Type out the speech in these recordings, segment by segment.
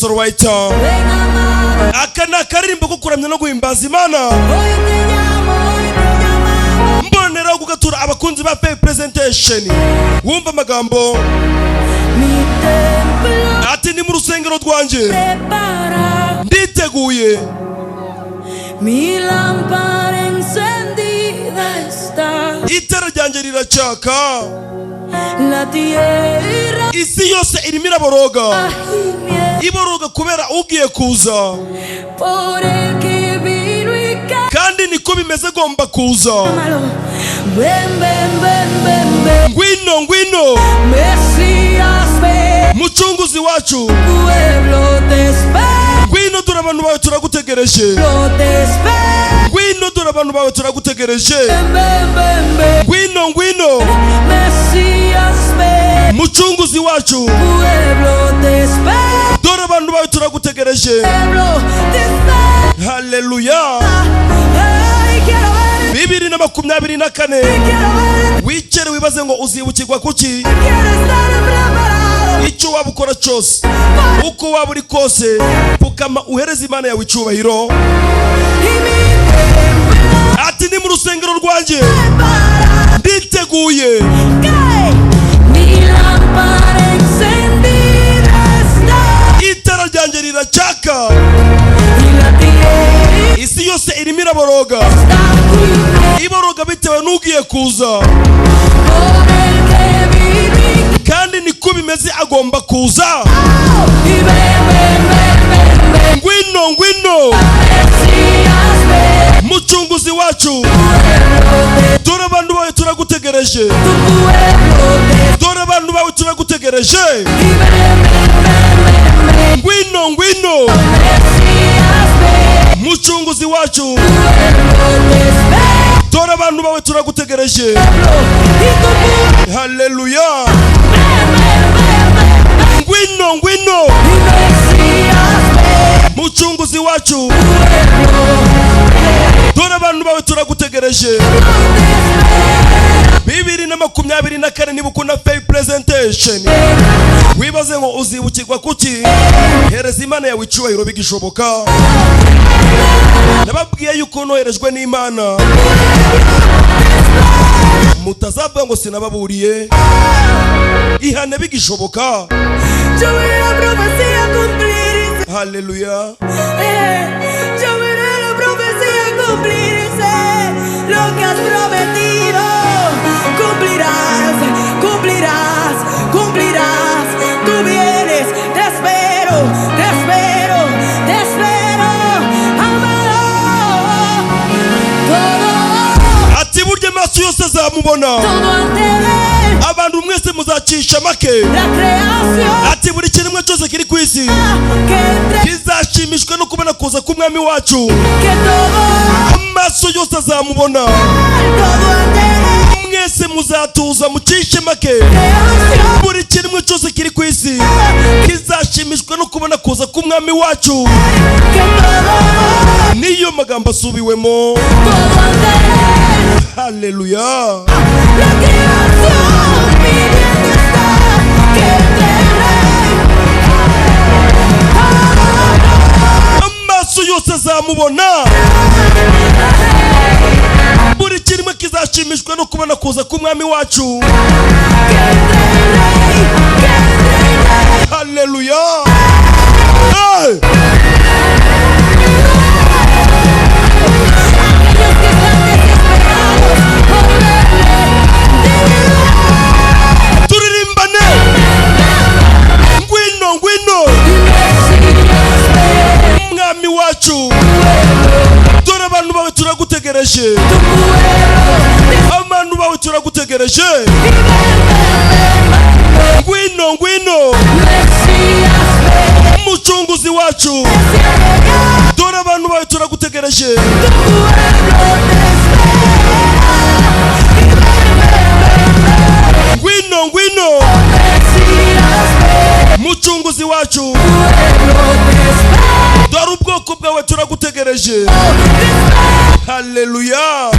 That's right. Akana karimbo kukuramya no guhimbaza Imana. Mbonera gugatura abakunzi ba FEY presentation. Wumva amagambo. Ati ni mu rusengero rwanje. Nditeguye. Mi lámpara encendida está. Itara ryanjye riracaka. La tierra. Isi yose irimo iraboroga. Iboroga kubera ugiye kuza. Por el que vino y kandi niko bimeze gomba kuza. Ngwino ngwino. Mesias ve. Mucunguzi wacu. Pueblo te espera. Ngwino dore abantu bawe turagutegereje. Ngwino dore abantu bawe turagutegereje. Ngwino ngwino. Mesias ve. Mucunguzi wacu. Pueblo te espera. Dore abantu bawe turagutegereje. Hallelujah. 2024 wicere wibaze ngo uzibukirwa kuki. Icyo waba ukora cyose, uko waba uri kose, pfukama uhereze Imana yawe icyubahiro. Ati ni mu rusengero rwanjye nditeguye. Itara ryanjye riracaka. Isi yose irimo iraboroga. Iboroga bitewe n'ugiye kuza. Kandi niko bimeze agomba kuza. Ngwino ngwino. Mucunguzi wacu. Dore abantu bawe turagutegereje. Dore abantu bawe turagutegereje. Ngwino ngwino. Mucunguzi wacu. Dore abantu bawe turagutegereje. Hallelujah. Ngwino ngwino. Mucunguzi wacu. Dore abantu bawe turagutegereje. 2024 niba ukunda FEY presentation. Wibaze ngo uzibukirwa kuki. Hereza Imana yawe icyubahiro bigishoboka. Nababwiye yuko noherejwe n'Imana. Mutazavuga ngo sinababuriye. Ihane bigishoboka. Hallelujah. Yo veré la profecía cumplirse. Lo que has prometido cumplirás, cumplirás, cumplirás. Tú vienes, te espero, te espero, te espero. Amado. Todo. Ati burya maso yose azamubona. Todo ante él. Abantu mwese muzacisha make. La creación. Ati buri kiremwa cyose kiri ku isi kizashimishwa no kubona kuza k'umwami wacu. Que todo. Amaso yose azamubona. Todo ante él. Mwese muzatuza mucishe make. Buri kiremwa cyose kiri ku isi kizashimishwa no kubona kuza k'umwami wacu. Que todo. Niyo magambo asubiwemo. Todo ante él. Hallelujah. La creación pidiendo está que entre el rey. Amaso yose azamubona. Buri kirimo kizashimishwa no kubona kuza k'umwami wacu. Hallelujah. Hey. Turirimbane. Ngwino ngwino. Mwami wacu. Dore abantu bawe turagutegereje. Abantu bawe turagutegereje. Ngwino ngwino. Mucunguzi wacu. Dore abantu bawe turagutegereje. Ngwino ngwino. Mucunguzi wacu. Dore ubwoko bwawe turagutegereje. Hallelujah.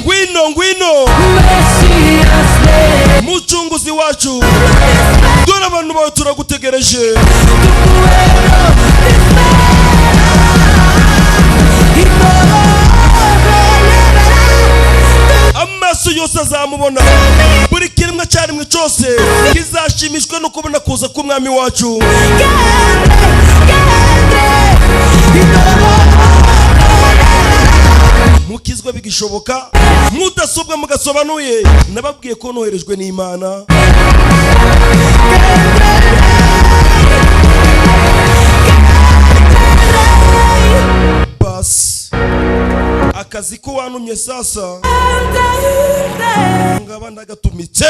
Ngwino ngwino. Mucunguzi wacu. Dore abantu bawe turagutegereje. Amaso yose azamubona, buri kiremwa cyarimwe cyose kizashimishwe no kubona kuza k'umwami wacu. Mukizwa bigishoboka, mudasobwa mugasobanuye, nababwiye ko noherejwe n'Imana. Bas akazi ko wanumye sasa ngaba ndagatumitse.